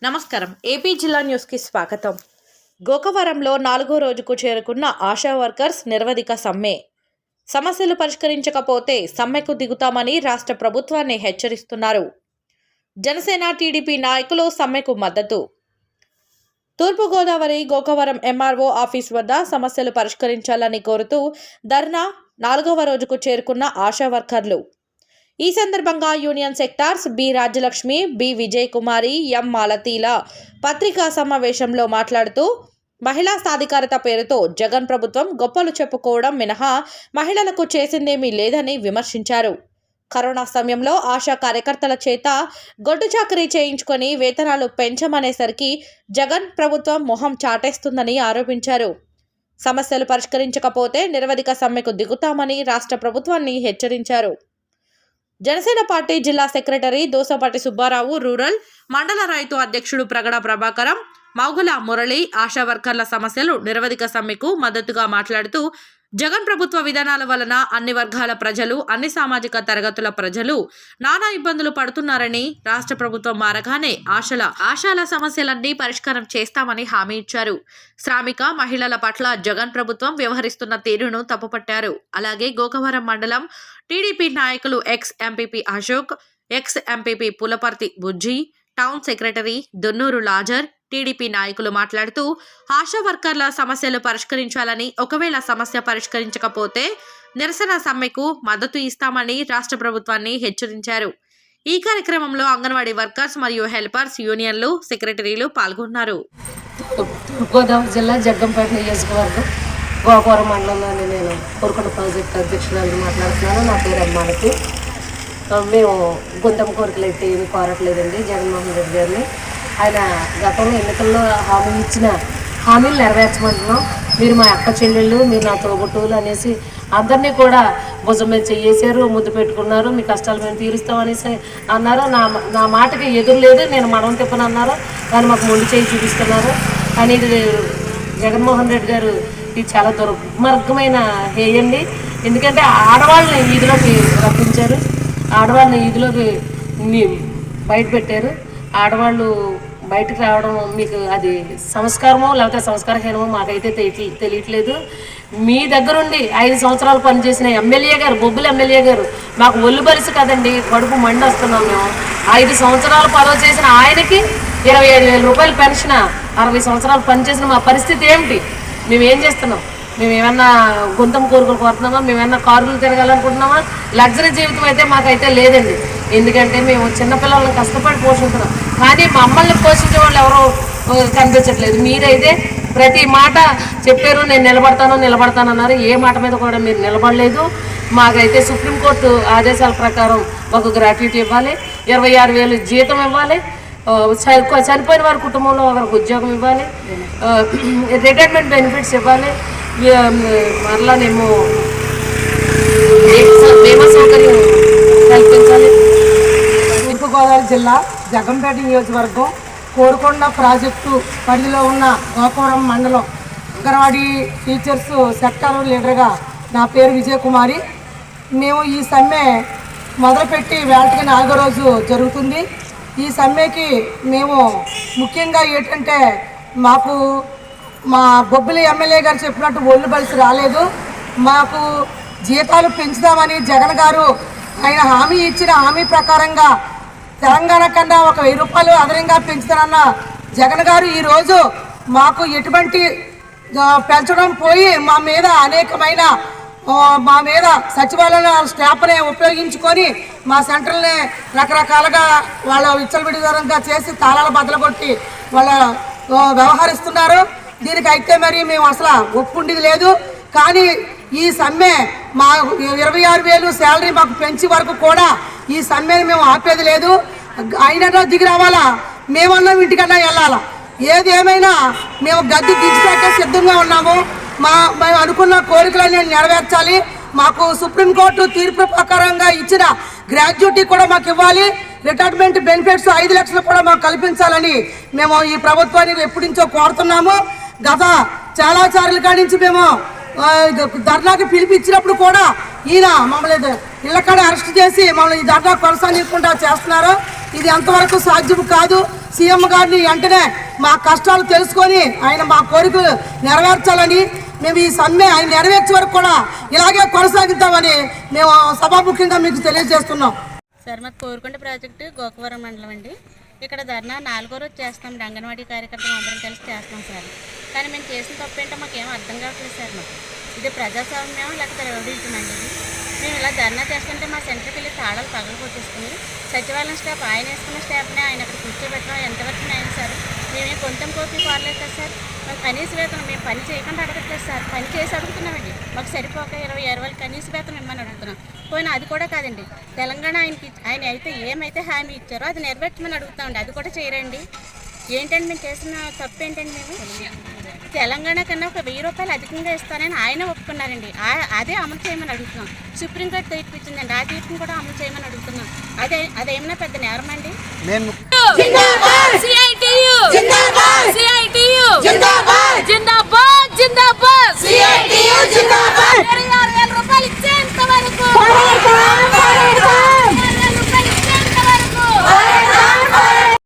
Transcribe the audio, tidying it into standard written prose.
నమస్కారం. ఏపీ జిల్లా న్యూస్కి స్వాగతం. గోకవరంలో 4వ రోజుకు చేరుకున్న ఆశా వర్కర్స్ నిరవధిక సమ్మె. సమస్యలు పరిష్కరించకపోతే సమ్మెకు దిగుతామని రాష్ట్ర ప్రభుత్వాన్ని హెచ్చరిస్తున్నారు. జనసేన టీడీపీ నాయకులు సమ్మెకు మద్దతు. తూర్పుగోదావరి గోకవరం ఎంఆర్ఓ ఆఫీస్ వద్ద సమస్యలు పరిష్కరించాలని కోరుతూ ధర్నా 4వ రోజుకు చేరుకున్న ఆశా వర్కర్లు. ఈ సందర్భంగా union sectors B Rajyalakshmi, B Vijay Kumari, M మాలతీల పత్రికా సమావేశంలో మాట్లాడుతూ మహిళా సాధికారత పేరుతో జగన్ ప్రభుత్వం గొప్పలు చెప్పుకోవడం మినహా మహిళలకు చేసిందేమీ లేదని విమర్శించారు. కరోనా సమయంలో ఆశా కార్యకర్తల చేత గొడ్డు చాకరీ చేయించుకొని వేతనాలు పెంచమనేసరికి జగన్ ప్రభుత్వం మొహం చాటేస్తుందని ఆరోపించారు. సమస్యలు పరిష్కరించకపోతే నిరవధిక సమ్మెకు దిగుతామని రాష్ట్ర ప్రభుత్వాన్ని హెచ్చరించారు. జనసేన పార్టీ జిల్లా సెక్రటరీ దోసపాటి సుబ్బారావు, రూరల్ మండల రైతు అధ్యక్షుడు ప్రగడ ప్రభాకరం, మౌగుల మురళి ఆశా వర్కర్ల సమస్యలు నిరవధిక సమ్మెకు మద్దతుగా మాట్లాడుతూ జగన్ ప్రభుత్వ విధానాల వలన అన్ని వర్గాల ప్రజలు, అన్ని సామాజిక తరగతుల ప్రజలు నానా ఇబ్బందులు పడుతున్నారని, రాష్ట్ర ప్రభుత్వం మారగానే ఆశాల సమస్యలన్నీ పరిష్కారం చేస్తామని హామీ ఇచ్చారు. శ్రామిక మహిళల పట్ల జగన్ ప్రభుత్వం వ్యవహరిస్తున్న తీరును తప్పుపట్టారు. అలాగే గోకవరం మండలం టీడీపీ నాయకులు ex MPP Ashok, ex MPP Pulaparthi Bujji, town secretary Donnuru Lazar, TDP నాయకులు మాట్లాడుతూ ఆశా వర్కర్ల సమస్యలు పరిష్కరించాలని, ఒకవేళ సమస్య పరిష్కరించకపోతే నిరసన సమ్మెకు మద్దతు ఇస్తామని రాష్ట్ర ప్రభుత్వాన్ని హెచ్చరించారు. ఈ కార్యక్రమంలో అంగన్వాడీ వర్కర్స్ మరియు హెల్పర్స్ యూనియన్లు, సెక్రటరీలు పాల్గొన్నారు. గోదావరి జిల్లా జగ్గంపేట నియోజకవర్గం గోకవరం మండలంలోని నేను కోరుకొండ ప్రాజెక్ట్ అధ్యక్షురాలు మాట్లాడుతున్నాను. నా పేరు అమ్మాలకి. మేము గుంతమ కోరికలు అయితే ఏమీ కోరట్లేదండి జగన్మోహన్ రెడ్డి గారిని. ఆయన గతంలో ఎన్నికల్లో హామీ ఇచ్చిన హామీలు నెరవేర్చమంటున్నాం. మీరు మా అక్క చెల్లెళ్ళు, మీరు నా తోబుట్టువులు అనేసి అందరినీ కూడా భుజం మీద చేసారు, ముద్దు పెట్టుకున్నారు. మీ కష్టాలు మేము తీరుస్తామనేసి అన్నారు. నా మాటకి ఎదురు లేదు, నేను మనం తిప్పను అన్నారు. కానీ మాకు మొండి చేయి చూపిస్తున్నారు. కానీ ఇది జగన్మోహన్ రెడ్డి గారు ఇది చాలా దుర్మార్గమైన హేయండి. ఎందుకంటే ఆడవాళ్ళని వీధిలోకి రప్పించారు, ఆడవాళ్ళని వీధిలోకి బయట పెట్టారు. ఆడవాళ్ళు బయటకు రావడం మీకు అది సంస్కారమో లేకపోతే సంస్కారహీనమో మాకైతే తెలియట్లేదు. మీ దగ్గరుండి 5 సంవత్సరాలు పనిచేసిన ఎమ్మెల్యే గారు, బొబ్బుల ఎమ్మెల్యే గారు మాకు ఒళ్ళు బలిసి కదండి, కడుపు మండి వస్తున్నాం మేము. 5 సంవత్సరాలు పదవి చేసిన ఆయనకి 25,000 రూపాయలు పెన్షన్, 60 సంవత్సరాలు పనిచేసిన మా పరిస్థితి ఏమిటి? మేమేం చేస్తున్నాం? మేము ఏమన్నా గొంతం కోరికలు కోరుతున్నామా? మేమేమన్నా కారులు తిరగాలనుకుంటున్నామా? లగ్జరీ జీవితం అయితే మాకైతే లేదండి. ఎందుకంటే మేము చిన్నపిల్లలను కష్టపడి పోషిస్తున్నాం, కానీ మమ్మల్ని పోషించే వాళ్ళు ఎవరో కనిపించట్లేదు. మీరైతే ప్రతి మాట చెప్పారు, నేను నిలబడతానన్నారు. ఏ మాట మీద కూడా మీరు నిలబడలేదు. మాకైతే సుప్రీంకోర్టు ఆదేశాల ప్రకారం మాకు గ్రాట్యుటీ ఇవ్వాలి, 26,000 జీతం ఇవ్వాలి, చనిపోయిన వారి కుటుంబంలో ఒకరికి ఉద్యోగం ఇవ్వాలి, రిటైర్మెంట్ బెనిఫిట్స్ ఇవ్వాలి, మరలానేమో బీమా సౌకర్యం కల్పించాలి. తూర్పుగోదావరి జిల్లా జగ్గంపేట నియోజకవర్గం కోరుకొండ ప్రాజెక్టు పరిధిలో ఉన్న గోకవరం మండలం అంగన్వాడీ టీచర్స్ సెక్టర్ లీడర్గా నా పేరు విజయ్ కుమారి. మేము ఈ సమ్మె మొదలుపెట్టి వేళకి 4వ రోజు జరుగుతుంది. ఈ సమ్మెకి మేము ముఖ్యంగా ఏంటంటే మాకు మా బొబ్బిలి ఎమ్మెల్యే గారు చెప్పినట్టు ఒళ్ళు బలిసి రాలేదు. మాకు జీతాలు పెంచుదామని జగన్ గారు ఆయన హామీ ఇచ్చిన హామీ ప్రకారంగా తెలంగాణ కన్నా ఒక 1000 రూపాయలు అదనంగా పెంచుతానన్న జగన్ గారు ఈరోజు మాకు ఎటువంటి పెంచడం పోయి మా మీద అనేకమైన సచివాలయ స్టాఫ్ని ఉపయోగించుకొని మా సెంటర్ని రకరకాలుగా వాళ్ళ విచ్చలవిడిగా చేసి తాళాలు బద్దలుకొట్టి వాళ్ళ వ్యవహరిస్తున్నారు. దీనికైతే మరి మేము అసలు ఒప్పుకుండేది లేదు. కానీ ఈ సమ్మె మా 26,000 శాలరీ మాకు పెంచి వరకు కూడా ఈ సమ్మెని మేము ఆపేది లేదు. అయినా దిగి రావాలా, మేమన్నా ఇంటికన్నా వెళ్ళాలా. ఏది ఏమైనా మేము గద్దె దించడానికే సిద్ధంగా ఉన్నాము. మేము అనుకున్న కోరికలన్నీ నెరవేర్చాలి. మాకు సుప్రీంకోర్టు తీర్పు ప్రకారంగా ఇచ్చిన గ్రాడ్యుటీ కూడా మాకు ఇవ్వాలి, రిటైర్మెంట్ బెనిఫిట్స్ 5 లక్షలు కూడా మాకు కల్పించాలని మేము ఈ ప్రభుత్వాన్ని ఎప్పటి నుంచో కోరుతున్నాము. గత చాలా సార్లు కాడి నుంచి మేము ధర్నాకి పిలిపించినప్పుడు కూడా ఈయన మమ్మల్ని ఇళ్ళకాడ అరెస్ట్ చేసి మమ్మల్ని ఈ ధర్నా కొనసాగించకుండా చేస్తున్నారు. ఇది అంతవరకు సాధ్యం కాదు. సీఎం గారిని వెంటనే మా కష్టాలు తెలుసుకొని ఆయన మా కోరికలు నెరవేర్చాలని మేము ఈ సమ్మె ఆయన నెరవేర్చే వరకు కూడా ఇలాగే కొనసాగిద్దామని మేము సభాముఖ్యంగా మీకు తెలియజేస్తున్నాం. సార్ మాకు కోరుకొండ ప్రాజెక్టు గోకవరం మండలం అండి. ఇక్కడ ధర్నా 4వ రోజు చేస్తాం. అంగన్వాడీ కార్యకర్తలు అందరం కలిసి చేస్తాం సార్. కానీ మేము చేసిన తప్పు ఏంటో మాకేం అర్థం కావట్లేదు సార్. మాకు ఇది ప్రజాస్వామ్యం లేకపోతే రౌడీజం అండి. మేము ఇలా ధర్నా చేస్తుంటే మా సెంటర్కి వెళ్ళి తాళాలు పగలు కొట్టేసుకుని సచివాలయం స్టాఫ్ ఆయన వేసుకున్న స్టాఫ్ని ఆయన అక్కడ కూర్చోబెట్టడం ఎంతవరకు అయింది సార్. మేమేం కొంచెం కోపి కోరలేదు కదా సార్. మాకు కనీస వేతనం మేము పని చేయకుండా అడగట్లేదు సార్. పని చేసి అడుగుతున్నామండి. మాకు సరిపోక 20,000 కనీస వేతనం ఇమ్మని అడుగుతున్నాం. పోయినా అది కూడా కాదండి. తెలంగాణ ఆయన అయితే ఏమైతే హామీ ఇచ్చారో అది నెరవేర్చమని అడుగుతామండి. అది కూడా చేయరండి. ఏంటండి మేము చేసిన తప్పు ఏంటండి? మేము తెలంగాణ కన్నా ఒక 1,000 రూపాయలు అధికంగా ఇస్తానని ఆయన ఒప్పుకున్నారండి. అదే అమలు చేయమని అడుగుతున్నాం. సుప్రీంకోర్టు తీర్పు ఇచ్చిందండి. ఆ తీర్పును కూడా అమలు చేయమని అడుగుతున్నాం. అదేమన్నా పెద్ద నేరం అండి?